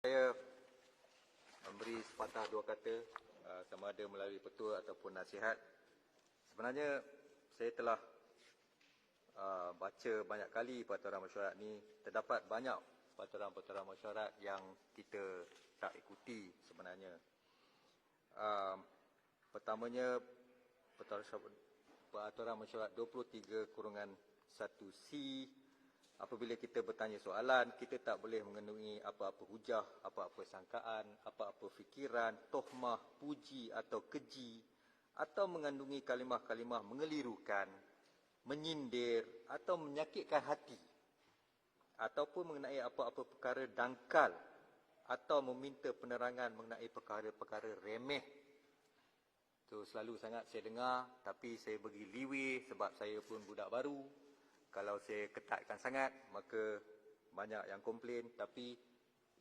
Saya memberi sepatah dua kata sama ada melalui petua ataupun nasihat. Sebenarnya saya telah baca banyak kali peraturan mesyuarat ni. Terdapat banyak peraturan-peraturan mesyuarat yang kita tak ikuti sebenarnya. Pertamanya peraturan mesyuarat 23/1C. Apabila kita bertanya soalan, kita tak boleh mengandungi apa-apa hujah, apa-apa sangkaan, apa-apa fikiran, tohmah, puji atau keji, atau mengandungi kalimah-kalimah mengelirukan, menyindir atau menyakitkan hati, ataupun mengenai apa-apa perkara dangkal atau meminta penerangan mengenai perkara-perkara remeh. So, selalu sangat saya dengar, tapi saya bagi leeway sebab saya pun budak baru. Kalau saya ketatkan sangat, maka banyak yang komplain. Tapi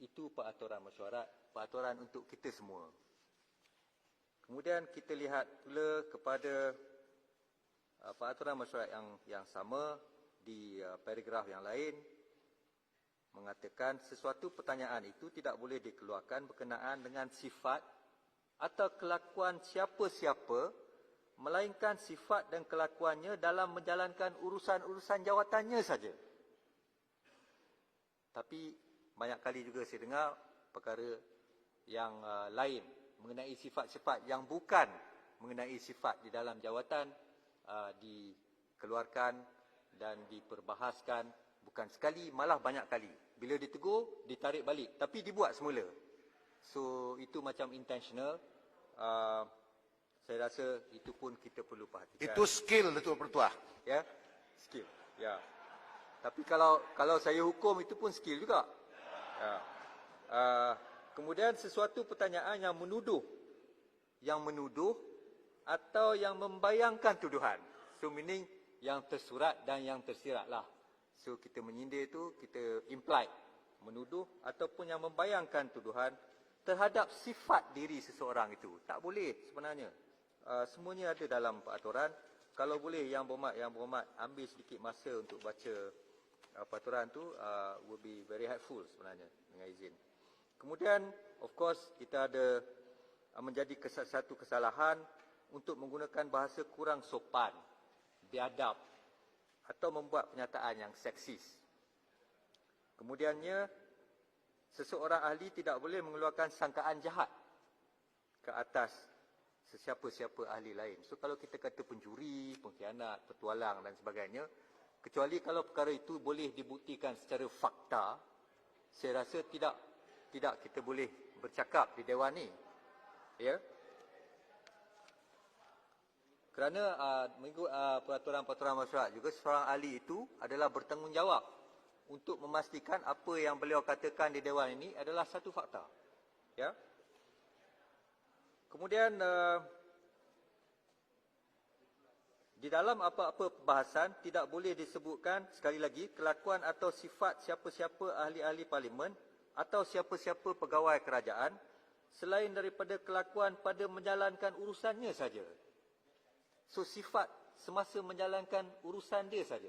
itu peraturan mesyuarat, peraturan untuk kita semua. Kemudian kita lihat pula kepada peraturan mesyuarat yang sama di paragraf yang lain. Mengatakan sesuatu pertanyaan itu tidak boleh dikeluarkan berkenaan dengan sifat atau kelakuan siapa-siapa, melainkan sifat dan kelakuannya dalam menjalankan urusan-urusan jawatannya saja. Tapi banyak kali juga saya dengar perkara yang lain mengenai sifat-sifat yang bukan mengenai sifat di dalam jawatan dikeluarkan dan diperbahaskan bukan sekali, malah banyak kali. Bila ditegur, ditarik balik, tapi dibuat semula. So itu macam intentional. Saya rasa itu pun kita perlu perhatikan. Itu skill Datuk Pertua. Ya, skill. Ya. Tapi kalau saya hukum itu pun skill juga. Ya. Kemudian sesuatu pertanyaan yang menuduh atau yang membayangkan tuduhan. So meaning yang tersurat dan yang tersirat lah. So kita menyindir itu kita implied, menuduh ataupun yang membayangkan tuduhan terhadap sifat diri seseorang itu. Tak boleh sebenarnya. Semuanya ada dalam peraturan. Kalau boleh yang berhormat ambil sedikit masa untuk baca peraturan tu, will be very helpful sebenarnya, dengan izin. Kemudian of course kita ada menjadi satu kesalahan untuk menggunakan bahasa kurang sopan, biadab atau membuat pernyataan yang seksis. Kemudiannya seseorang ahli tidak boleh mengeluarkan sangkaan jahat ke atas sesiapa-siapa ahli lain. So kalau kita kata pencuri, pengkhianat, petualang dan sebagainya, kecuali kalau perkara itu boleh dibuktikan secara fakta, saya rasa tidak kita boleh bercakap di dewan ni. Ya. Kerana mengikut peraturan-peraturan mesyuarat juga, seorang ahli itu adalah bertanggungjawab untuk memastikan apa yang beliau katakan di dewan ini adalah satu fakta. Ya. Kemudian di dalam apa-apa perbahasan tidak boleh disebutkan sekali lagi kelakuan atau sifat siapa-siapa ahli-ahli parlimen atau siapa-siapa pegawai kerajaan selain daripada kelakuan pada menjalankan urusannya saja. So sifat semasa menjalankan urusan dia saja.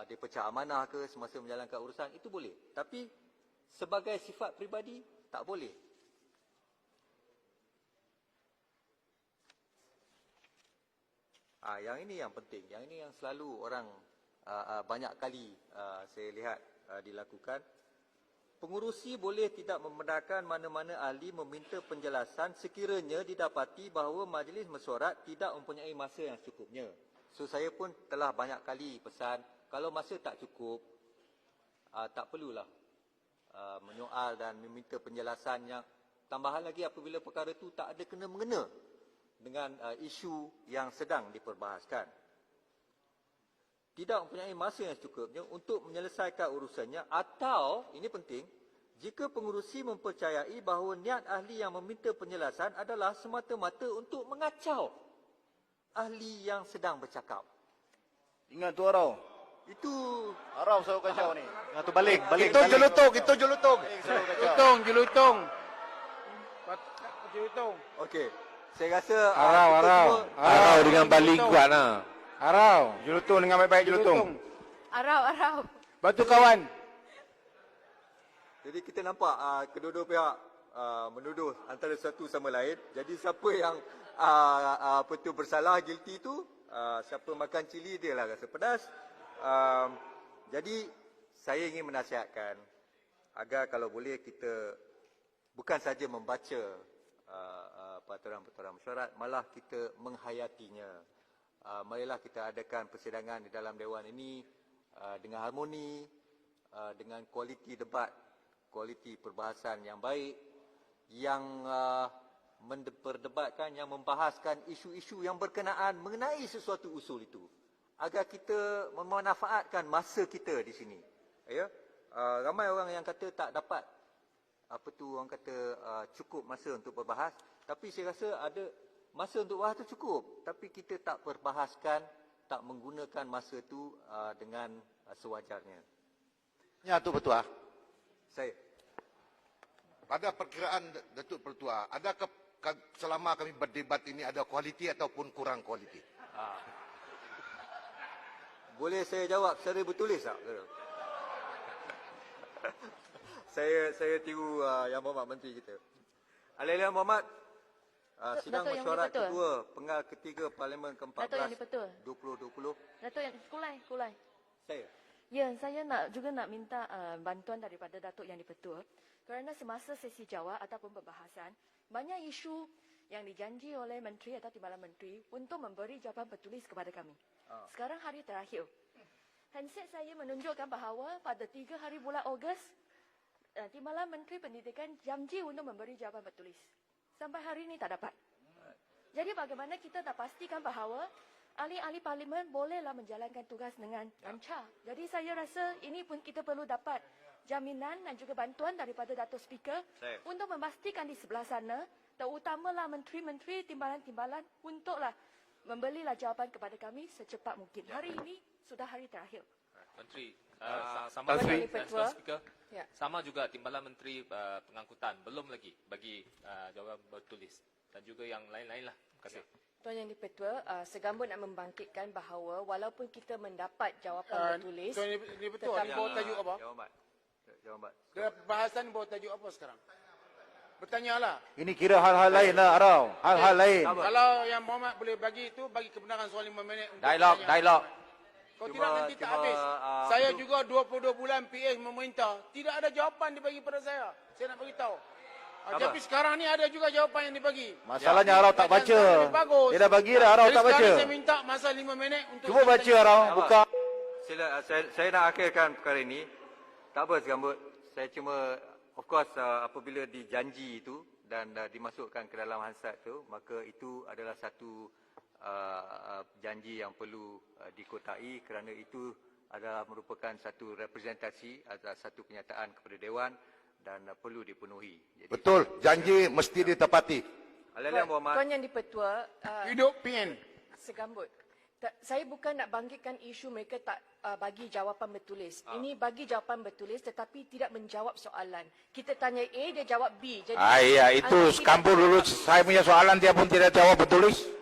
Dia pecah amanah ke semasa menjalankan urusan, itu boleh. Tapi sebagai sifat peribadi tak boleh. Yang ini yang penting, yang ini yang selalu orang banyak kali saya lihat dilakukan. Pengurusi boleh tidak membenarkan mana-mana ahli meminta penjelasan sekiranya didapati bahawa majlis mesyuarat tidak mempunyai masa yang cukupnya. So saya pun telah banyak kali pesan, kalau masa tak cukup, tak perlulah menyoal dan meminta penjelasan yang tambahan lagi apabila perkara itu tak ada kena-mengena dengan isu yang sedang diperbahaskan. Tidak mempunyai masa yang cukupnya untuk menyelesaikan urusannya, atau, ini penting, jika pengurusi mempercayai bahawa niat ahli yang meminta penjelasan adalah semata-mata untuk mengacau ahli yang sedang bercakap. Ingat tu Arau. Itu Arau selalu kacau ni. Itu balik. Itu jelutung. Jelutong. okey. Saya rasa Arau dengan balik kuat lah. Arau, jelutung dengan baik-baik jelutung. Arau. Batu kawan. Jadi kita nampak kedua-dua pihak menuduh antara satu sama lain. Jadi siapa yang bersalah, guilty tu, siapa makan cili dia lah rasa pedas. Jadi saya ingin menasihatkan agar kalau boleh kita bukan saja membaca peraturan-peraturan mesyuarat, malah kita menghayatinya. Marilah kita adakan persidangan di dalam Dewan ini dengan harmoni, dengan kualiti debat, kualiti perbahasan yang baik, yang memperdebatkan, yang membahaskan isu-isu yang berkenaan mengenai sesuatu usul itu, agar kita memanfaatkan masa kita di sini. Ya, ramai orang yang kata tak dapat orang kata cukup masa untuk berbahas, tapi saya rasa ada masa untuk bahas itu cukup, tapi kita tak perbahaskan, tak menggunakan masa itu dengan sewajarnya. Ya, Datuk Pertua. Saya. Pada perkiraan Datuk Pertua, adakah selama kami berdebat ini ada kualiti ataupun kurang kualiti? Boleh saya jawab secara bertulis tak? Saya tiru Yang Berhormat Menteri kita. Yang Berhormat, sidang Datuk Yang mesyuarat Dipertua. kedua Pengal ketiga Parlimen ke-14 Datuk Yang Dipertua. 2020. Datuk yang kulai. Saya. Ya, saya juga nak minta bantuan daripada Datuk Yang Dipertua, kerana semasa sesi jawab ataupun pembahasan, banyak isu yang dijanji oleh Menteri atau Timbalan Menteri untuk memberi jawapan bertulis kepada kami. Sekarang hari terakhir. Handset saya menunjukkan bahawa pada 3 hari bulan Ogos, Timbalan Menteri Pendidikan janji untuk memberi jawapan bertulis. Sampai hari ini tak dapat. Jadi bagaimana kita tak pastikan bahawa ahli-ahli parlimen bolehlah menjalankan tugas dengan lancar. Jadi saya rasa ini pun kita perlu dapat jaminan dan juga bantuan daripada Datuk Speaker untuk memastikan di sebelah sana, terutamalah menteri-menteri, timbalan-timbalan, untuklah memberilah jawapan kepada kami secepat mungkin. Hari ini sudah hari terakhir. Menteri, sama Menteri juga Pertua. Speaker, Ya. sama juga Timbalan Menteri Pengangkutan belum lagi bagi jawapan bertulis dan juga yang lain-lain lah. Terima kasih. Tuan Yang Dipertua, segambut nak membangkitkan bahawa walaupun kita mendapat jawapan bertulis, Tuan Yang Dipertua, tetapi- bawa tajuk apa? Jawapan. Bahasan bawa tajuk apa sekarang? Bertanyalah. Ini kira hal-hal lain lah, Arau. Hal-hal lain. Kalau Yang Berhormat boleh bagi itu, bagi kebenaran soal 5 minit. untuk bertanya. Dialog. Kalau Cuma- tidak nanti tak cuma, habis. Saya juga 22 bulan PS memerintah. Tidak ada jawapan dibagi pada saya. Saya nak beritahu. Tapi sekarang ni ada juga jawapan yang dibagi. Masalahnya Arau tak Bacaan baca. sekarang ni bagus. Dia dah bagi dah, Arau Jadi tak baca. sekarang saya minta masa 5 minit untuk... Cuba saya baca, bertanya. Arau. Buka. Saya nak akhirkan perkara ini. Tak apa segambut. Saya cuma, of course, apabila dijanji itu dan dimasukkan ke dalam Hansard itu, maka itu adalah satu janji yang perlu dikotai, kerana itu adalah merupakan satu representasi, adalah satu kenyataan kepada Dewan dan perlu dipenuhi. Jadi, Betul, janji mesti ditepati. Yang Berhormat, Tuan Yang Dipertua, Hidup PN. segambut. Saya bukan nak bangkitkan isu mereka tak bagi jawapan bertulis. Ini bagi jawapan bertulis tetapi tidak menjawab soalan. Kita tanya A, dia jawab B. Jadi Ya, itu tidak- sekampur dulu. Saya punya soalan, dia pun tidak jawab bertulis.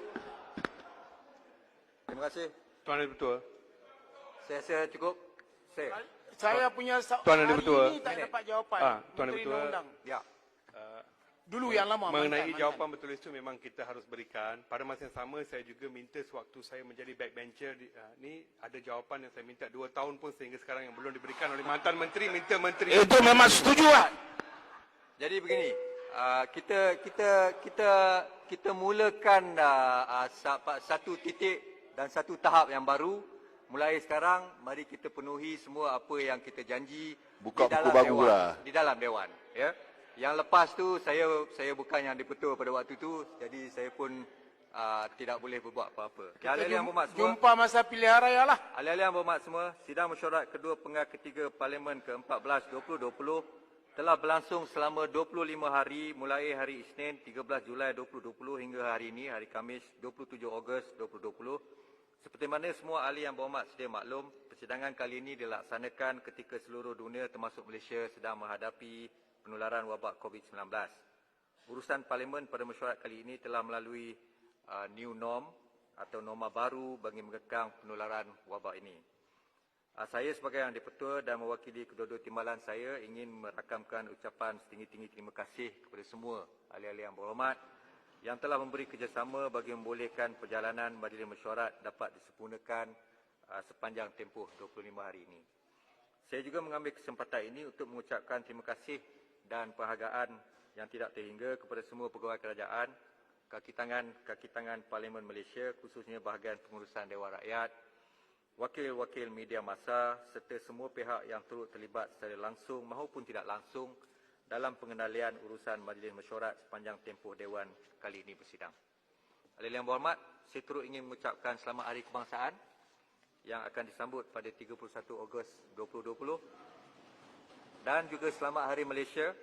terima kasih. Tuan Yang Dipertua. Saya rasa cukup. Saya punya Tuan Yang hari Dipertua. ini tak dapat jawapan. Tuan Yang Menteri Dipertua. Undang-Undang. Ya. Dulu yang lama. Mengenai mantan. jawapan bertulis itu memang kita harus berikan. Pada masa yang sama saya juga minta sewaktu saya menjadi backbencher ni ada jawapan yang saya minta 2 tahun pun sehingga sekarang yang belum diberikan oleh mantan menteri, minta menteri. Itu memang setuju lah. Jadi begini, kita mulakan satu titik dan satu tahap yang baru. Mulai sekarang, mari kita penuhi semua apa yang kita janji Buka di dalam buku baru Dewan. lah. Di dalam Dewan. Ya. Yang lepas tu, saya bukan yang dipertua pada waktu tu, jadi saya pun tidak boleh berbuat apa-apa. Ahli-ahli yang berhormat semua, Jumpa masa pilihan raya lah. ahli-ahli yang berhormat semua, sidang mesyuarat kedua Pengal ketiga Parlimen ke-14 2020 telah berlangsung selama 25 hari mulai hari Isnin 13 Julai 2020 hingga hari ini, hari Khamis 27 Ogos 2020. Seperti mana semua ahli yang berhormat sedia maklum, persidangan kali ini dilaksanakan ketika seluruh dunia termasuk Malaysia sedang menghadapi penularan wabak COVID-19. Urusan Parlimen pada mesyuarat kali ini telah melalui new norm atau norma baru bagi mengekang penularan wabak ini. Saya sebagai Yang di-Pertua dan mewakili kedua-dua timbalan saya ingin merakamkan ucapan setinggi-tinggi terima kasih kepada semua ahli-ahli yang berhormat yang telah memberi kerjasama bagi membolehkan perjalanan Majlis Mesyuarat dapat disempurnakan sepanjang tempoh 25 hari ini. Saya juga mengambil kesempatan ini untuk mengucapkan terima kasih dan penghargaan yang tidak terhingga kepada semua pegawai kerajaan, kaki tangan Parlimen Malaysia, khususnya bahagian pengurusan Dewan Rakyat, wakil-wakil media massa serta semua pihak yang turut terlibat secara langsung maupun tidak langsung dalam pengendalian urusan Majlis Mesyuarat sepanjang tempoh Dewan kali ini bersidang. Ahli yang berhormat, saya turut ingin mengucapkan selamat Hari Kebangsaan yang akan disambut pada 31 Ogos 2020 dan juga selamat Hari Malaysia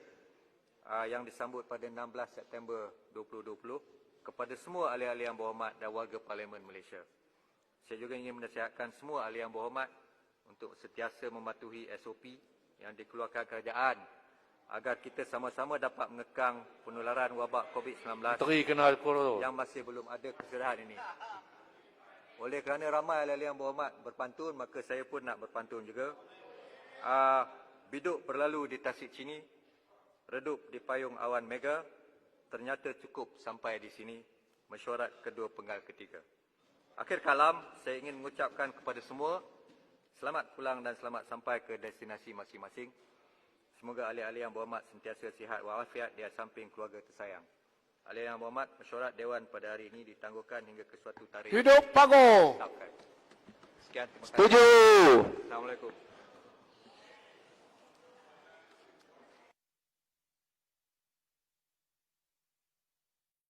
yang disambut pada 16 September 2020 kepada semua ahli-ahli yang berhormat dan warga Parlimen Malaysia. Saya juga ingin menasihatkan semua ahli yang berhormat untuk sentiasa mematuhi SOP yang dikeluarkan kerajaan agar kita sama-sama dapat mengekang penularan wabak COVID-19 Menteri kena kurus. yang masih belum ada kesudahan ini. Oleh kerana ramai ahli yang berhormat berpantun, maka saya pun nak berpantun juga. Biduk berlalu di Tasik Chini, redup di payung awan mega, ternyata cukup sampai di sini, mesyuarat kedua penggal ketiga. Akhir kalam, saya ingin mengucapkan kepada semua, selamat pulang dan selamat sampai ke destinasi masing-masing. Semoga ahli-ahli yang berhormat sentiasa sihat walafiat di samping keluarga tersayang. Ahli yang berhormat, mesyuarat Dewan pada hari ini ditangguhkan hingga ke suatu tarikh. Hidup Pago. Sekian, terima kasih. Setuju. Assalamualaikum.